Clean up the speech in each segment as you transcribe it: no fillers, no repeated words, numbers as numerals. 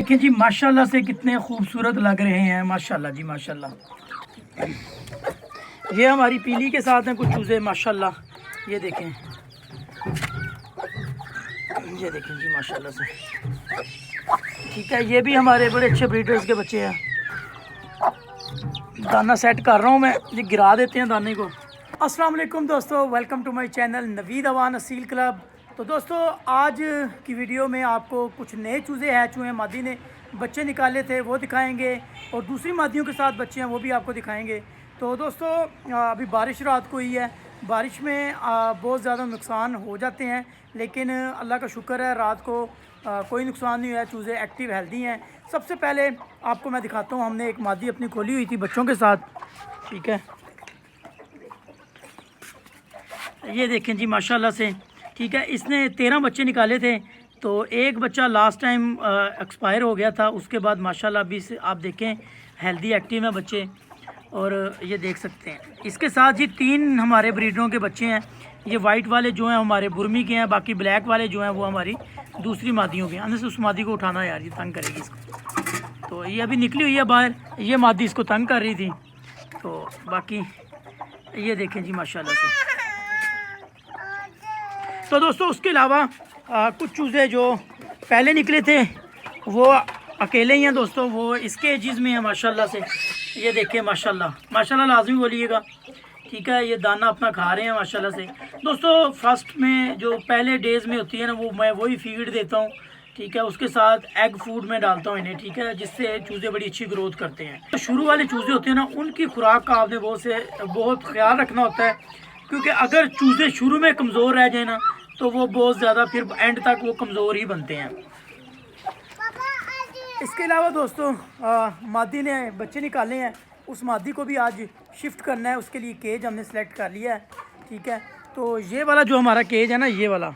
देखिए जी माशाल्लाह से कितने खूबसूरत लग रहे हैं। माशाल्लाह जी माशाल्लाह। ये हमारी पीली के साथ हैं कुछ चूज़े माशाल्लाह। ये देखें, ये देखें जी माशाल्लाह से। ठीक है, ये भी हमारे बड़े अच्छे ब्रीडर्स के बच्चे हैं। दाना सेट कर रहा हूँ मैं, ये गिरा देते हैं दाने को। अस्सलाम वालेकुम दोस्तों, welcome to my channel Naveed Awan Aseel club. तो दोस्तों आज की वीडियो में आपको कुछ नए चूज़े हैच हुए हैं, मादी ने बच्चे निकाले थे वो दिखाएंगे, और दूसरी मादियों के साथ बच्चे हैं वो भी आपको दिखाएंगे। तो दोस्तों अभी बारिश रात को हुई है, बारिश में बहुत ज़्यादा नुकसान हो जाते हैं, लेकिन अल्लाह का शुक्र है रात को कोई नुकसान नहीं हुआ है। चूज़े एक्टिव हेल्दी हैं। सबसे पहले आपको मैं दिखाता हूँ, हमने एक मादी अपनी खोली हुई थी बच्चों के साथ। ठीक है, ये देखें जी माशाल्लाह से। ठीक है, इसने 13 बच्चे निकाले थे, तो एक बच्चा लास्ट टाइम एक्सपायर हो गया था। उसके बाद माशाल्लाह अभी से आप देखें हेल्दी एक्टिव हैं बच्चे, और ये देख सकते हैं। इसके साथ ही 3 हमारे ब्रीडरों के बच्चे हैं। ये वाइट वाले जो हैं हमारे बुरमी के हैं, बाकी ब्लैक वाले जो हैं वो हमारी दूसरी मादियों के हैं। अंदर से उस मादी को उठाना यार, ये तंग करेगी इसको। तो ये अभी निकली हुई है बाहर, ये मादी इसको तंग कर रही थी। तो बाकी ये देखें जी माशाल्लाह से। तो दोस्तों उसके अलावा कुछ चूज़े जो पहले निकले थे वो अकेले ही हैं दोस्तों, वो इसके एजिज़ में हैं माशाल्लाह से। ये देखें माशाल्लाह माशाल्लाह लाजमी बोलिएगा। ठीक है, ये दाना अपना खा रहे हैं माशाल्लाह से। दोस्तों फर्स्ट में जो पहले डेज़ में होती है ना, वो मैं वही फीड देता हूँ। ठीक है, उसके साथ एग फूड में डालता हूँ इन्हें। ठीक है, जिससे चूज़े बड़ी अच्छी ग्रोथ करते हैं। तो शुरू वाले चूज़े होते हैं ना, उनकी खुराक का आपने बहुत ख्याल रखना होता है, क्योंकि अगर चूज़े शुरू में कमज़ोर रह जाए ना, तो वो बहुत ज़्यादा फिर एंड तक वो कमज़ोर ही बनते हैं। इसके अलावा दोस्तों मादी ने बच्चे निकाले हैं, उस मादी को भी आज शिफ्ट करना है। उसके लिए केज हमने सेलेक्ट कर लिया है। ठीक है, तो ये वाला जो हमारा केज है ना, ये वाला,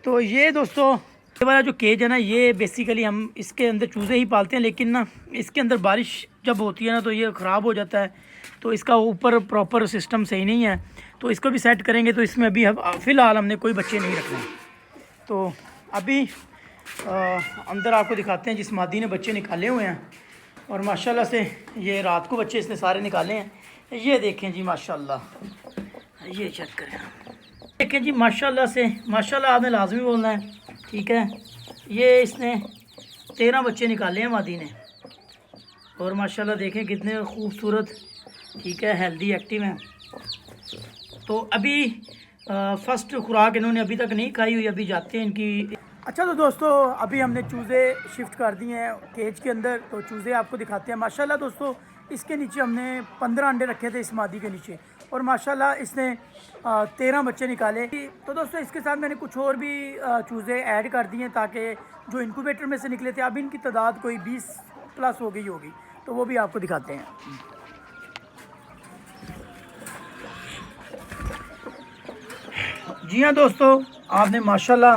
तो ये दोस्तों ये वाला जो केज है ना, ये बेसिकली हम इसके अंदर चूज़े ही पालते हैं, लेकिन ना इसके अंदर बारिश जब होती है ना तो ये ख़राब हो जाता है। तो इसका ऊपर प्रॉपर सिस्टम सही नहीं है, तो इसको भी सेट करेंगे। तो इसमें अभी फ़िलहाल हमने कोई बच्चे नहीं रखने। तो अभी अंदर आपको दिखाते हैं जिस मादी ने बच्चे निकाले हुए हैं, और माशाल्लाह से ये रात को बच्चे इसने सारे निकाले हैं। ये देखें जी माशाल्लाह, ये चेक करें, देखें जी माशाल्लाह से। माशाल्लाह आपने लाजमी बोलना है। ठीक है, ये इसने 13 बच्चे निकाले हैं मादी ने, और माशाल्लाह देखें कितने खूबसूरत। ठीक है, हेल्दी एक्टिव हैं। तो अभी फर्स्ट खुराक इन्होंने अभी तक नहीं खाई हुई, अभी जाते हैं इनकी। अच्छा तो दोस्तों अभी हमने चूज़े शिफ्ट कर दिए हैं केज के अंदर, तो चूज़े आपको दिखाते हैं। माशाल्लाह दोस्तों इसके नीचे हमने 15 अंडे रखे थे इस मादी के नीचे, और माशाल्लाह इसने 13 बच्चे निकाले। तो दोस्तों इसके साथ मैंने कुछ और भी चूज़े ऐड कर दिए, ताकि जो इनक्यूबेटर में से निकले थे अब इनकी तादाद कोई 20 प्लस हो गई होगी, तो वो भी आपको दिखाते हैं। जी हाँ दोस्तों, आपने माशाल्लाह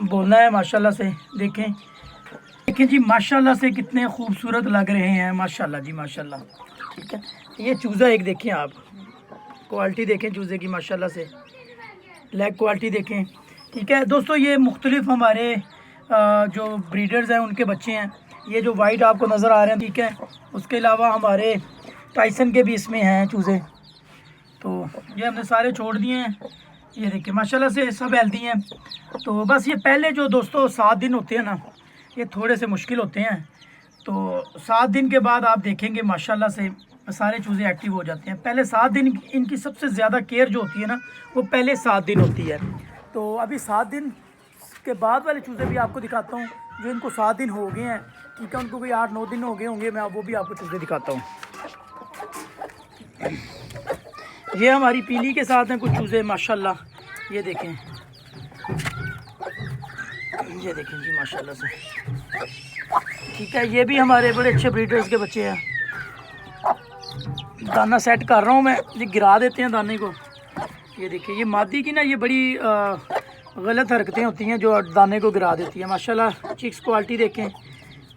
बोलना है माशाल्लाह से। देखें जी माशाल्लाह से कितने खूबसूरत लग रहे हैं। माशाल्लाह जी माशाल्लाह। ठीक है, ये चूज़ा एक देखें आप, क्वालिटी देखें चूज़े की माशाल्लाह से, लेग क्वालिटी देखें। ठीक है दोस्तों, ये मुख्तलिफ हमारे जो ब्रीडर्स हैं उनके बच्चे हैं। ये जो वाइट आपको नज़र आ रहे हैं, ठीक है, उसके अलावा हमारे टाइसन के भी इसमें हैं चूज़े। तो ये हमने सारे छोड़ दिए हैं। ये देखिए माशाल्लाह से सब हेल्दी हैं। तो बस ये पहले जो दोस्तों 7 दिन होते हैं ना, ये थोड़े से मुश्किल होते हैं। तो 7 दिन के बाद आप देखेंगे माशाल्लाह से सारे चूज़े एक्टिव हो जाते हैं। पहले 7 दिन इनकी सबसे ज़्यादा केयर जो होती है ना, वो पहले 7 दिन होती है। तो अभी 7 दिन के बाद वाले चूज़े भी आपको दिखाता हूँ, जो इनको 7 दिन हो गए हैं। ठीक है, उनको कोई 8-9 दिन हो गए होंगे, मैं वो भी आपको चूज़े दिखाता हूँ। ये हमारी पीली के साथ हैं कुछ चूज़े माशाल्लाह। ये देखें, ये देखें जी माशाल्लाह से। ठीक है, ये भी हमारे बड़े अच्छे ब्रीडर्स के बच्चे हैं। दाना सेट कर रहा हूँ मैं, ये गिरा देते हैं दाने को। ये देखिए, ये मादी की ना ये बड़ी गलत हरकतें होती हैं जो दाने को गिरा देती है। माशाल्लाह चिक्स क्वालिटी देखें,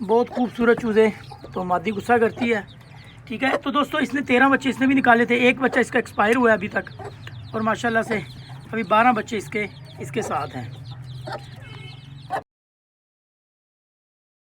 बहुत खूबसूरत चूज़े। तो मादी गुस्सा करती है। ठीक है, तो दोस्तों इसने 13 बच्चे इसने भी निकाले थे, एक बच्चा इसका एक्सपायर हुआ है अभी तक, और माशाल्लाह से अभी 12 बच्चे इसके साथ हैं।